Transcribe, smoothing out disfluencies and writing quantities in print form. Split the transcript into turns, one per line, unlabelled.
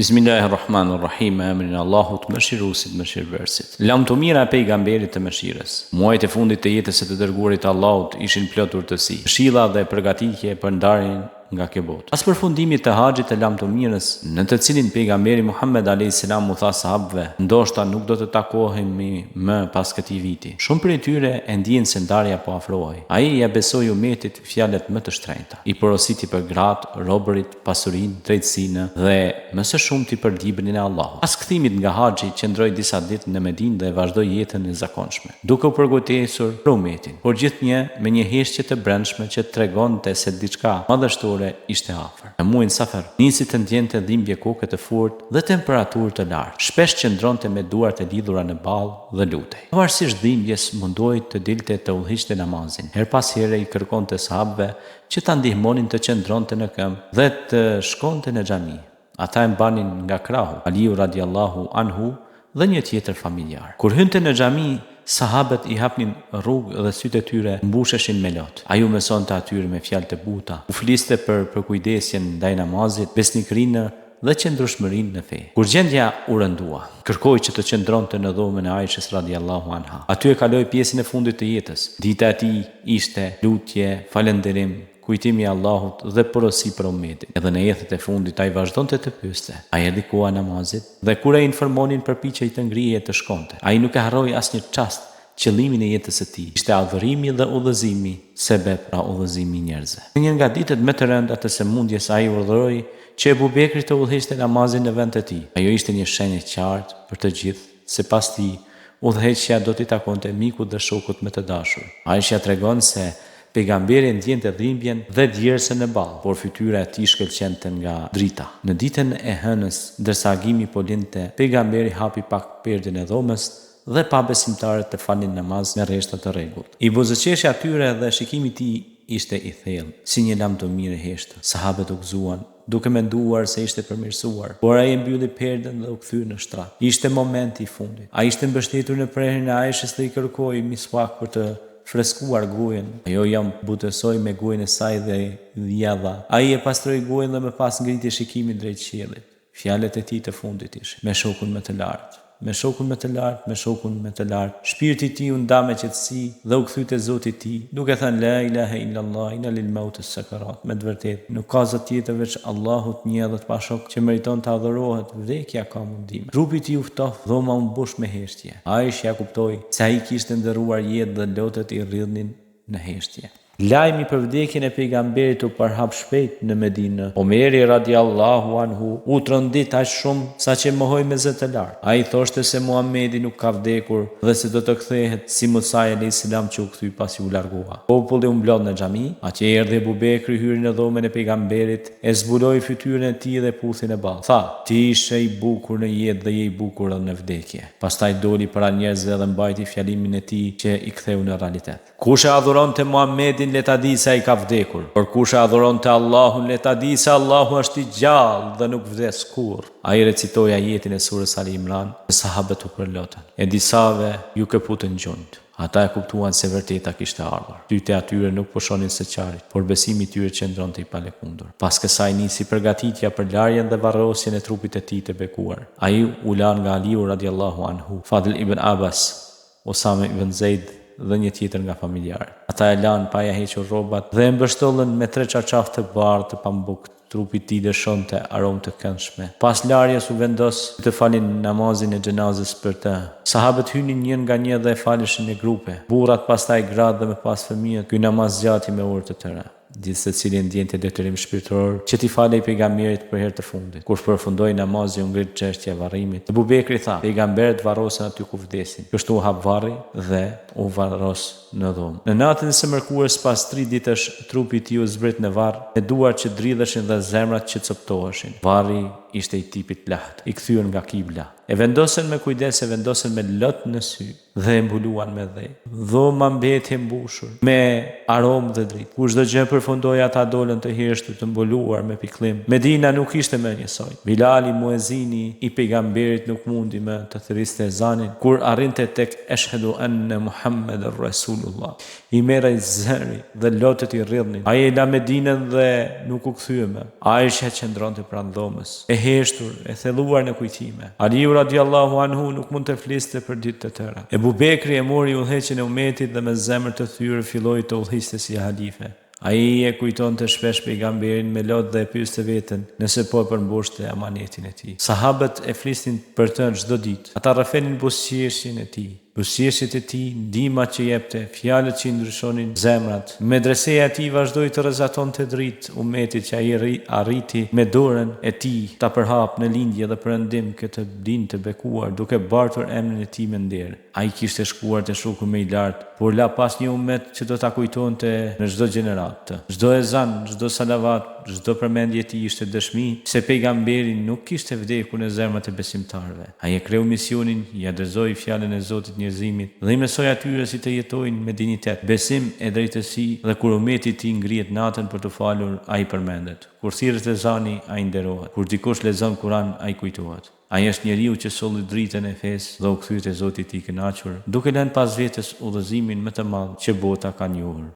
Bismillahirrahmanirrahim, emrin e Allahut, mëshiruesit, mëshirëbërësit. Lam të mira e pejgamberit të mëshirës. Muajt e fundit të jetës së të dërguarit të Allahut ishin plot urtësi, këshilla dhe përgatitje për ndarjen nga kjo botë. Pas përfundimit të haxhit të lam të mirës, në të cilin pejgamberi Muhammed a.s. u tha sahabëve, ndoshta nuk do të takohemi më pas këtij viti. Shumë prej tyre e ndjen se ndarja po afrohej. Ai ja besoi umetit fjalët më të shtrenjta. I porositi për gratë, robërit, pasurinë, drejtsinë dhe më së shumti për librin e Allahut. Pas kthimit nga haxhi, qëndroi disa ditë në Medinë dhe vazhdoi jetën e zakonshme, duke u përgatitur për umetin, por gjithnjë me një heshtje të brendshme që tregonte se diçka madhështore ishte afër. Në muajin Safar, nisi të ndjente dhimbje koke të fortë dhe temperaturë të lartë. Shpesh qëndronte me duart e lidhura në ballë dhe lutej. Pavarësisht dhimbjes, mundoi të dilte të udhëhiqte namazin. Her pas here i kërkonte sahabëve që ta ndihmonin të qëndronte në këmbë dhe të shkonte në xhami. Ata e mbanin nga krahu, Aliu radiallahu anhu dhe një tjetër familjar. Kur hynte në xhami, sahabët i hapnin rrugë dhe sytë e tyre mbusheshin me lot. Ai u mësonte atyre me fjalë të buta, u fliste për kujdesjen ndaj namazit, besnikrinë dhe qëndrueshmërinë në fe. Kur gjendja u rëndua, kërkoi që të qëndronte në dhomën e Aishës radiallahu anha. Aty e kaloi pjesën e fundit të jetës. Dita e tij ishte lutje, falënderim, kujtimi i Allahut dhe porosi për umetin. Edhe në jetët e fundit ai vazhdonte të pyeste: a e dikua namazit? Dhe kur e informonin përpiqej të ngrihej të shkonte. Ai nuk e harroi asnjë çast qëllimin e jetës së tij. Ishte adhurimi dhe udhëzimi, sebeb pra udhëzimi i njerëzve. Në një nga ditët më të rënda të sëmundjes, ai urdhëroi që Ebu Bekri të udhëhiqte namazin në vend të tij. Ajo ishte një shenjë e qartë për të gjithë se pas tij udhëheqja do t'i takonte mikut dhe shokut më të dashur. Aisha tregon se pejgamberi ndjente dhimbjen dhe djersën në ballë, por fytyra e tij shkëlqente nga drita. Në ditën e hënës, ndërsa agimi po lindte, pejgamberi hapi pak perdën e dhomës dhe pa besimtarët të falnin namaz me rreshta të rregullt. I buzëqeshja atyre dhe shikimi i tij ishte i thellë, si një lam të mirë e heshtur. Sahabët u gëzuan, duke menduar se ishte përmirësuar, por ai e mbylli perdën dhe u kthye në shtrat. Ishte momenti i fundit. Ai ishte mbështetur në prerjen e Aishës dhe i kërkoi miswak për të freskuar gojën. Ajo jam butësoi me gojën e saj dhe djadha. Ai e pastroi gojën dhe më pas ngriti shikimin drejt qiellit. Fjalët e tij të fundit ishin: me shokun më të lartë, me shokun më të lartë, me shokun më të lartë. Shpirti i tij u nda me qetësi dhe u kthye te Zoti i tij, duke thënë la ilaha illallah, inna lil mauti sakarat. Me të vërtetë, nuk ka zot tjetër veç Allahut, një dhe të pashok, që meriton të adhurohet. Vdekja ka mundime. Trupi i tij u ftof, dhoma u mbush me heshtje. Aisha kuptoi se ai kishte ndëruar jetë dhe lotët i rrjedhnin në heshtje. Lajmi për vdekjen e pejgamberit u përhap shpejt në Medinë. Omeri radiallahu anhu u trondit aq shumë sa që mohoi me zë të lartë. Ai thoshte se Muhamedi nuk ka vdekur dhe se do të kthehet si Musa alayhis salam që u kthyi pasi u largua. Populli u mblodh në xhami, atje erdhi Abu Bekri, hyri në dhomën e pejgamberit, e zbuloi fytyrën e tij dhe puthin e ballë. Tha: ti ishe i bukur në jetë dhe je i bukur edhe në vdekje. Pastaj doli para njerëzve dhe mbajti fjalimin e tij që i ktheu në realitet. Kush e adhuronte Muhamedin, le ta di se ai ka vdekur. Por kush e adhuron te Allahun, le ta di se Allahu është i gjallë dhe nuk vdes kurrë. Ai recitoi ajetin e surës Ali Imran, dhe sahabët u përlotën. E disave ju këputën gjunjt. Ata e kuptuan se vërteta kishte ardhur. Dyte atyre nuk po shonin së qarit, por besimi i tyre qëndronte i palekundur. Pas kësaj nisi përgatitja për larjen dhe varrosjen e trupit të tij të bekuar. Ai u lan nga Aliu radiallahu anhu, Fadl ibn Abbas, Osama ibn Zeid dhe një tjetër nga familjarët. Ata e lanë pa ja hequr rrobat dhe e mbështollën me 3 çarçaf të bardhë të pambukt. Trupi i tij lëshonte aromë të këndshme. Pas larjes u vendos të falin namazin e xhenazës për të. Sahabët hynin një nga një dhe e faleshin në grupe. Burrat, pastaj gratë dhe më pas fëmijët. Ky namaz zgjati me orë të tëra. Gjithë secili ndjente detyrim shpirtëror që t'i falej pejgamberit për herë të fundit. Kur përfundoi namazi, u ngrit çështja e varrimit. Abu Bekri tha: pejgamberët varrosen aty ku vdesin. Kështu u hap varri dhe u varros në dhomë. Në natën e së mërkurës, pas 3 ditësh, trupi i tij u zbrit në varr, me duart që dridheshin dhe zemrat që coptoheshin. Varri ishte i tipit lahtë, i kthyer nga kibla. E vendosën me kujdes, e vendosën me lot në sy dhe e mbuluan me dhej. Dhoma mbeti e mbushur me aromë dhe dritë. Kur çdo gjë përfundoi, ata dolën të hirshtur, të mbuluar me pikëllim. Medina nuk ishte më njësoj. Bilali muezini i pejgamberit nuk mundi më të thirriste ezanin kur arrinte tek eshhedu anna Muhammadar Rasulullah. I merrej zëri dhe lotët i rrjedhnin. Ai e la Medinën dhe nuk u kthye më. Aisha qëndronte pranë dhomës, e heshtur, e thelluar në kujtime. Aliu radiallahu anhu nuk mund të fliste për ditë të tëra. Ebu Bekri e mori udhëheqjen e umetit dhe me zemër të thyrë filloi të udhëhiqte si halife. Ai e kujton të shpesh pejgamberin me lot dhe e pyeste veten nëse po e përmbushte amanetin e tij. Sahabët e flisnin për të çdo ditë. Ata rrafenin buzëqeshjen e tij, buzëqeshjet e tij, ndihmat që jepte, fjalët që i ndryshonin zemrat. Medreseja e tij vazhdoi të rrezatonte dritë umetit që ai arriti me dorën e tij ta përhap në lindje dhe perëndim këtë din të bekuar, duke bartur emrin e tij me nder. Ai kishte shkuar te shokun më i lartë, por la pas një umet që do ta kujtonte në çdo gjenerat. Çdo ezan, çdo salavat, çdo përmendje e tij ishte dëshmi se pejgamberi nuk kishte vdekur në zemrat e besimtarëve. Ai e kreu misionin, i adresoi fjalën e Zotit njerëzimit dhe i mësoi atyre si të jetojnë me dinitet, besim e drejtësi, dhe kur umeti i tij ngrihet natën për të falur, ai përmendet. Kur thirret ezani, ai nderohet. Kur dikush lexon Kur'an, ai kujtohet. Ai është njeriu që solli dritën e fesë dhe u kthye te Zoti i tij i kënaqur, duke lënë pas vetes udhëzimin më të madh që bota ka njohur.